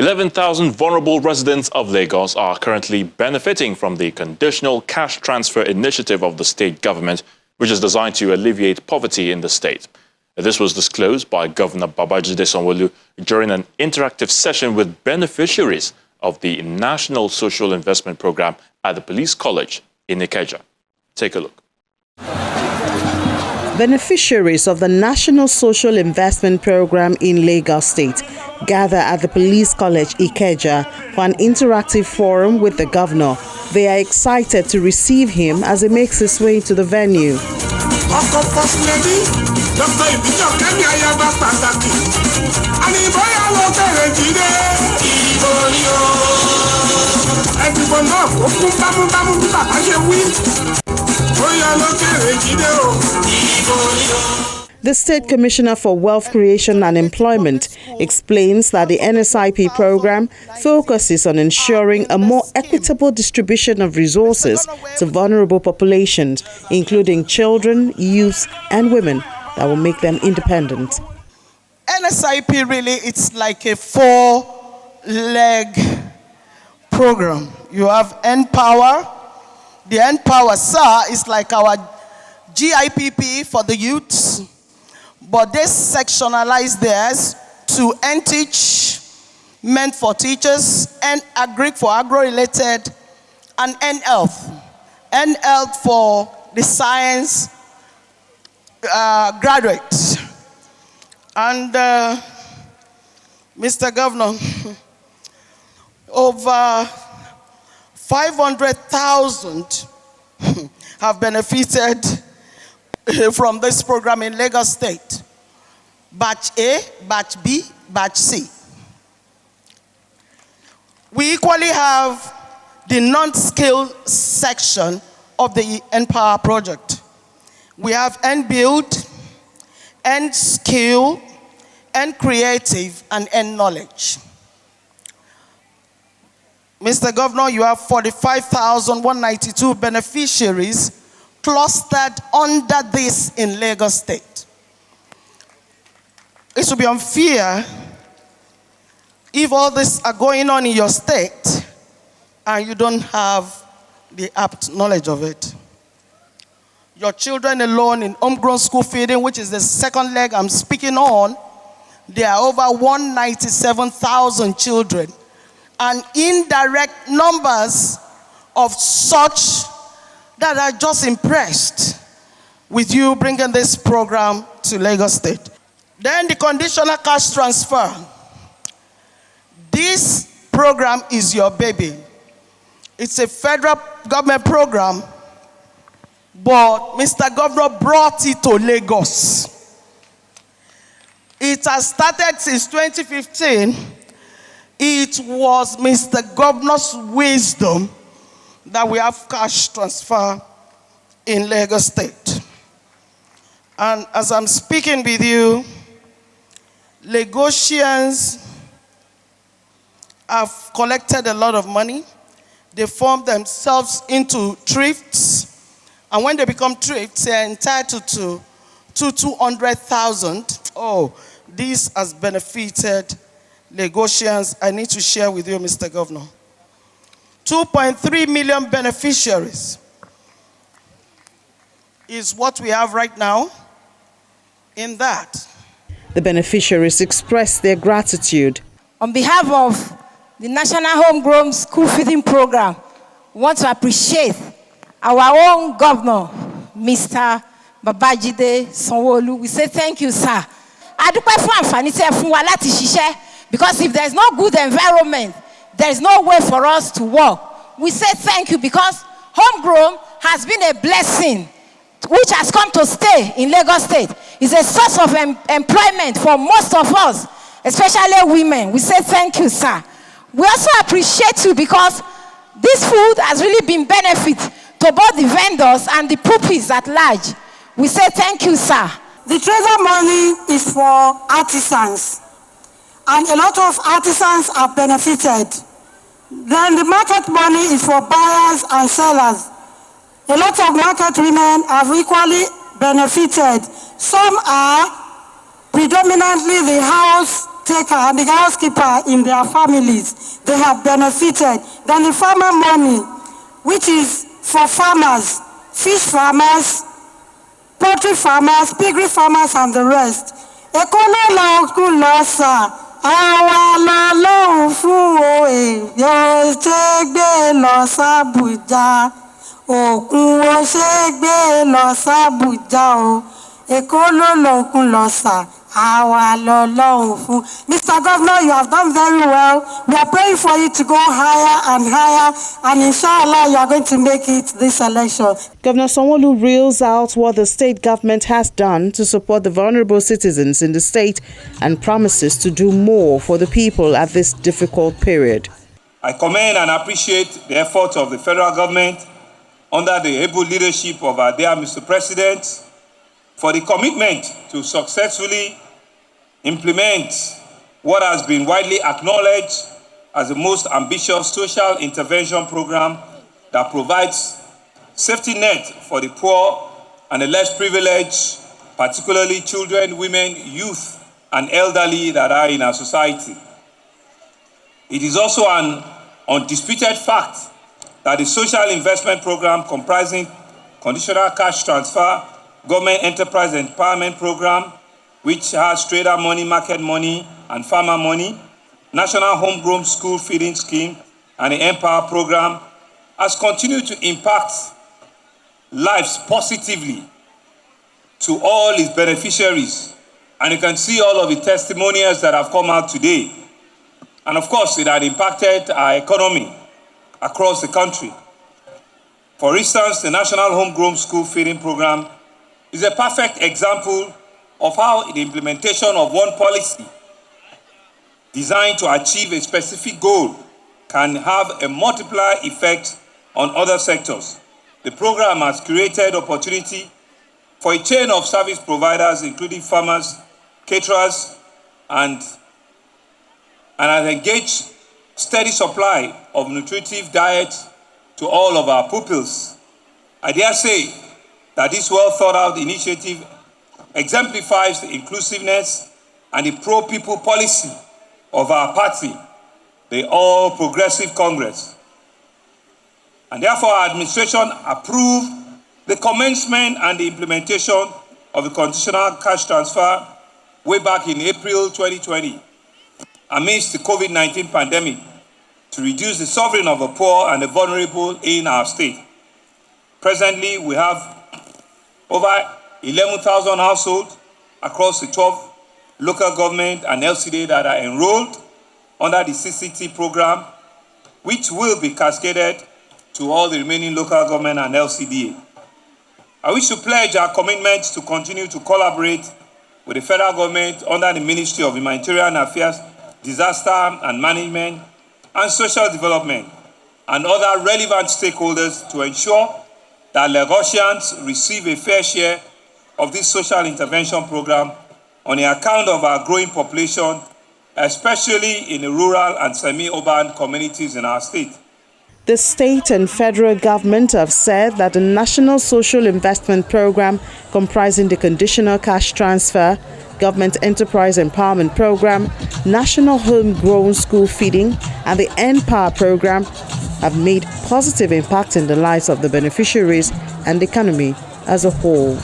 11,000 vulnerable residents of Lagos are currently benefiting from the conditional cash transfer initiative of the state government, which is designed to alleviate poverty in the state. This was disclosed by Governor Babajide Sanwo-Olu during an interactive session with beneficiaries of the National Social Investment Program at the Police College in Ikeja. Take a look. Beneficiaries of the National Social Investment Program in Lagos State gather at the Police College Ikeja for an interactive forum with the governor. They are excited to receive him as he makes his way to the venue. The State Commissioner for Wealth Creation and Employment explains that the NSIP program focuses on ensuring a more equitable distribution of resources to vulnerable populations, including children, youths, and women, that will make them independent. NSIP really, it's like a four-leg program. You have Empower. The Empower, sir, is like our GIPP for the youths, but they sectionalize theirs to N-Teach, meant for teachers, and Agric for agro-related, and N-Health. N-Health for the science graduates. And Mr. Governor, over 500,000 have benefited from this program in Lagos State. Batch A, Batch B, Batch C. We equally have the non-skilled section of the Empower project. We have N-Build, N-Skill, N-Creative, and N-Knowledge. Mr. Governor, you have 45,192 beneficiaries clustered under this in Lagos State. It should be unfair if all this are going on in your state and you don't have the apt knowledge of it. Your children alone in homegrown school feeding, which is the second leg I'm speaking on, there are over 197,000 children. And indirect numbers of such that are just impressed with you bringing this program to Lagos State. Then the conditional cash transfer. This program is your baby. It's a federal government program, but Mr. Governor brought it to Lagos. It has started since 2015. It was Mr. Governor's wisdom that we have cash transfer in Lagos State. And as I'm speaking with you, Lagosians have collected a lot of money. They form themselves into thrifts. And when they become thrifts, they're entitled to 200,000. Oh, this has benefited Lagosians. I need to share with you, Mr. Governor. 2.3 million beneficiaries is what we have right now in that. The beneficiaries expressed their gratitude. On behalf of the National Homegrown School Feeding Program, we want to appreciate our own governor, Mr. Babajide Sanwo-Olu. We say thank you, sir. Because if there's no good environment, there's no way for us to work. We say thank you because homegrown has been a blessing which has come to stay in Lagos State. It's a source of employment for most of us, especially women. We say thank you, sir. We also appreciate you because this food has really been benefit to both the vendors and the pupils at large. We say thank you, sir. The treasure money is for artisans. And a lot of artisans are benefited. Then the market money is for buyers and sellers. A lot of market women have equally benefited. Some are predominantly the house taker and the housekeeper in their families, they have benefited. Then the farmer money, which is for farmers, fish farmers, poultry farmers, piggery farmers, and the rest. Àwa lọ́lọ́run fún òye yóò ṣe gbé lọ s'Ábùjá, òkun ó ṣe gbé lọ s'Ábùjá o, Èkó ló lòkun lọ́sà, àwa lọ́lọ́run fún. Mr. Governor, you have done very well. We are praying for you to go higher and higher, and inshallah you are going to make it this election. Governor Sanwo-Olu reels out what the state government has done to support the vulnerable citizens in the state and promises to do more for the people at this difficult period. I commend and appreciate the efforts of the federal government under the able leadership of our dear Mr. President for the commitment to successfully implement what has been widely acknowledged as the most ambitious social intervention program that provides safety net for the poor and the less privileged, particularly children, women, youth, and elderly that are in our society. It is also an undisputed fact that the social investment program comprising conditional cash transfer, government enterprise empowerment program, which has trader money, market money, and farmer money, national homegrown school feeding scheme, and the Empower program, has continued to impact lives positively to all its beneficiaries. And you can see all of the testimonials that have come out today. And of course, it had impacted our economy across the country. For instance, the National Homegrown School Feeding Program is a perfect example of how the implementation of one policy designed to achieve a specific goal can have a multiplier effect on other sectors. The program has created opportunity for a chain of service providers, including farmers, caterers, and has engaged steady supply of nutritive diet to all of our pupils. I dare say that this well thought out initiative exemplifies the inclusiveness and the pro-people policy of our party, the All Progressive Congress. And therefore, our administration approved the commencement and the implementation of the conditional cash transfer way back in April 2020 amidst the COVID-19 pandemic to reduce the suffering of the poor and the vulnerable in our state. Presently, we have over 11,000 households across the 12 local government and LCD that are enrolled under the CCT program, which will be cascaded to all the remaining local government and LCDA. I wish to pledge our commitment to continue to collaborate with the federal government under the Ministry of Humanitarian Affairs, Disaster and Management, and Social Development, and other relevant stakeholders to ensure that Lagosians receive a fair share of this social intervention program on the account of our growing population, especially in the rural and semi-urban communities in our state. The state and federal government have said that the National Social Investment Program, comprising the Conditional Cash Transfer, Government Enterprise Empowerment Program, National Homegrown School Feeding, and the Empower Program have made positive impact in the lives of the beneficiaries and the economy as a whole.